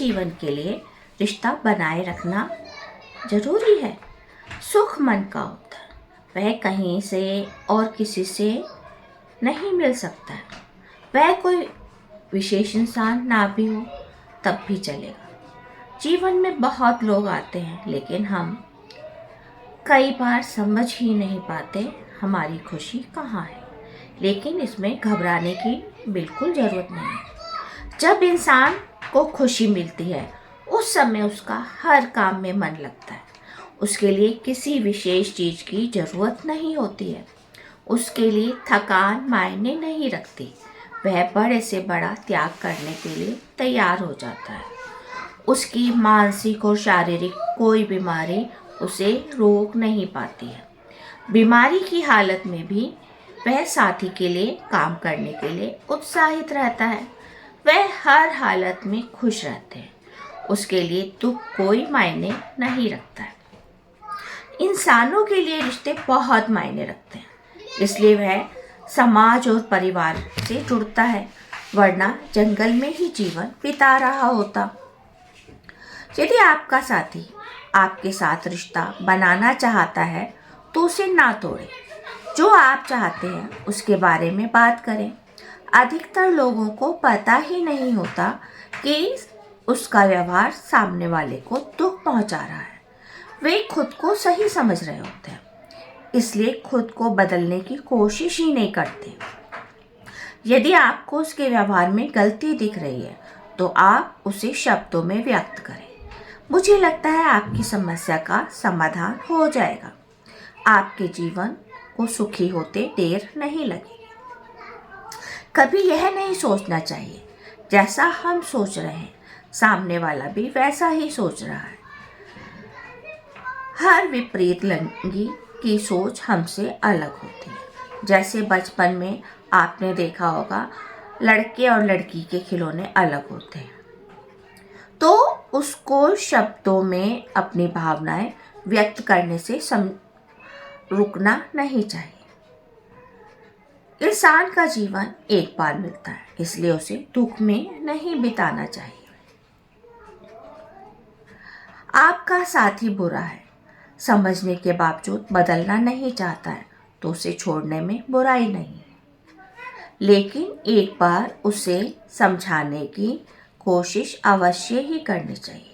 जीवन के लिए रिश्ता बनाए रखना जरूरी है। सुख मन का होता है, वह कहीं से और किसी से नहीं मिल सकता है। वह कोई विशेष इंसान ना भी हो तब भी चलेगा। जीवन में बहुत लोग आते हैं, लेकिन हम कई बार समझ ही नहीं पाते हमारी खुशी कहाँ है। लेकिन इसमें घबराने की बिल्कुल ज़रूरत नहीं है। जब इंसान को खुशी मिलती है उस समय उसका हर काम में मन लगता है। उसके लिए किसी विशेष चीज़ की ज़रूरत नहीं होती है। उसके लिए थकान मायने नहीं रखती। वह बड़े से बड़ा त्याग करने के लिए तैयार हो जाता है। उसकी मानसिक और शारीरिक कोई बीमारी उसे रोक नहीं पाती है। बीमारी की हालत में भी वह साथी के लिए काम करने के लिए उत्साहित रहता है। वह हर हालत में खुश रहते हैं। उसके लिए दुख कोई मायने नहीं रखता है। इंसानों के लिए रिश्ते बहुत मायने रखते हैं, इसलिए वह समाज और परिवार से जुड़ता है, वरना जंगल में ही जीवन बिता रहा होता। यदि आपका साथी आपके साथ रिश्ता बनाना चाहता है तो उसे ना तोड़ें। जो आप चाहते हैं उसके बारे में बात करें। अधिकतर लोगों को पता ही नहीं होता कि उसका व्यवहार सामने वाले को दुख पहुंचा रहा है। वे खुद को सही समझ रहे होते हैं, इसलिए खुद को बदलने की कोशिश ही नहीं करते। यदि आपको उसके व्यवहार में गलती दिख रही है तो आप उसे शब्दों में व्यक्त करें। मुझे लगता है आपकी समस्या का समाधान हो जाएगा। आपके जीवन को सुखी होते देर नहीं लगेगी। कभी यह नहीं सोचना चाहिए जैसा हम सोच रहे हैं सामने वाला भी वैसा ही सोच रहा है। हर विपरीत लिंगी की सोच हमसे अलग होती है। जैसे बचपन में आपने देखा होगा लड़के और लड़की के खिलौने अलग होते हैं, तो उसको शब्दों में अपनी भावनाएं व्यक्त करने से रुकना नहीं चाहिए। इंसान का जीवन एक बार मिलता है, इसलिए उसे दुख में नहीं बिताना चाहिए। आपका साथी बुरा है, समझने के बावजूद बदलना नहीं चाहता है, तो उसे छोड़ने में बुराई नहीं है। लेकिन एक बार उसे समझाने की कोशिश अवश्य ही करनी चाहिए।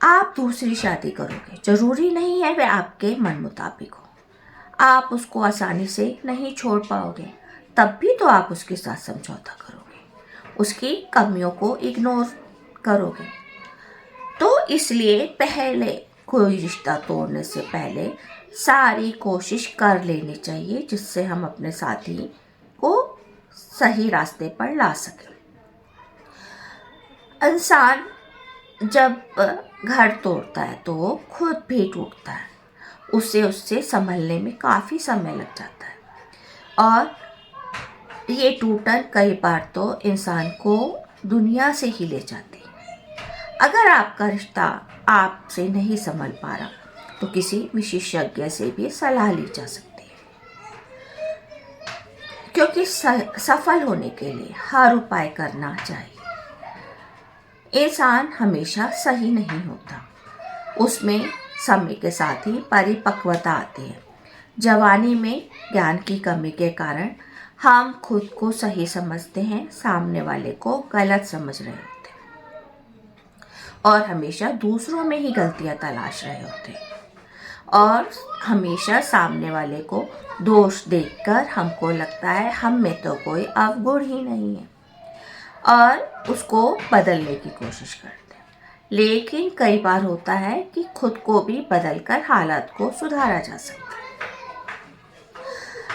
आप दूसरी शादी करोगे, जरूरी नहीं है वह आपके मन मुताबिक हो। आप उसको आसानी से नहीं छोड़ पाओगे, तब भी तो आप उसके साथ समझौता करोगे, उसकी कमियों को इग्नोर करोगे। तो इसलिए पहले कोई रिश्ता तोड़ने से पहले सारी कोशिश कर लेनी चाहिए, जिससे हम अपने साथी को सही रास्ते पर ला सकें। इंसान जब घर तोड़ता है तो वो खुद भी टूटता है। उससे संभलने में काफ़ी समय लग जाता है, और ये टूटन कई बार तो इंसान को दुनिया से ही ले जाती है। अगर आपका रिश्ता आपसे नहीं संभल पा रहा तो किसी विशेषज्ञ से भी सलाह ली जा सकती है, क्योंकि सफल होने के लिए हर उपाय करना चाहिए। इंसान हमेशा सही नहीं होता, उसमें समय के साथ ही परिपक्वता आती है। जवानी में ज्ञान की कमी के कारण हम खुद को सही समझते हैं, सामने वाले को गलत समझ रहे होते हैं, और हमेशा दूसरों में ही गलतियां तलाश रहे होते हैं, और हमेशा सामने वाले को दोष देखकर हमको लगता है हम में तो कोई अवगुण ही नहीं है, और उसको बदलने की कोशिश करते हैं। लेकिन कई बार होता है कि खुद को भी बदलकर हालात को सुधारा जा सकता है।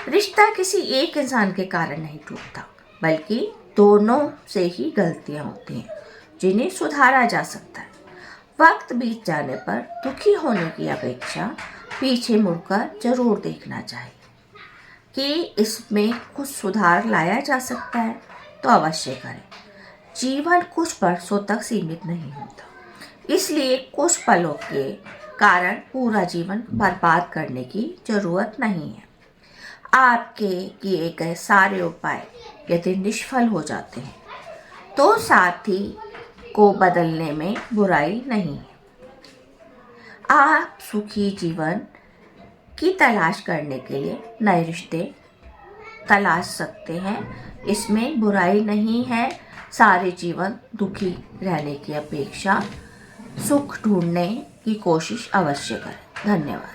रिश्ता किसी एक इंसान के कारण नहीं टूटता, बल्कि दोनों से ही गलतियां होती हैं जिन्हें सुधारा जा सकता है। वक्त बीत जाने पर दुखी होने की अपेक्षा पीछे मुड़कर जरूर देखना चाहिए कि इसमें कुछ सुधार लाया जा सकता है तो अवश्य करें। जीवन कुछ वर्षों तक सीमित नहीं होता, इसलिए कुछ पलों के कारण पूरा जीवन बर्बाद करने की जरूरत नहीं है। आपके किए गए सारे उपाय यदि निष्फल हो जाते हैं तो साथी को बदलने में बुराई नहीं है। आप सुखी जीवन की तलाश करने के लिए नए रिश्ते तलाश सकते हैं, इसमें बुराई नहीं है। सारे जीवन दुखी रहने की अपेक्षा सुख ढूंढने की कोशिश अवश्य करें। धन्यवाद।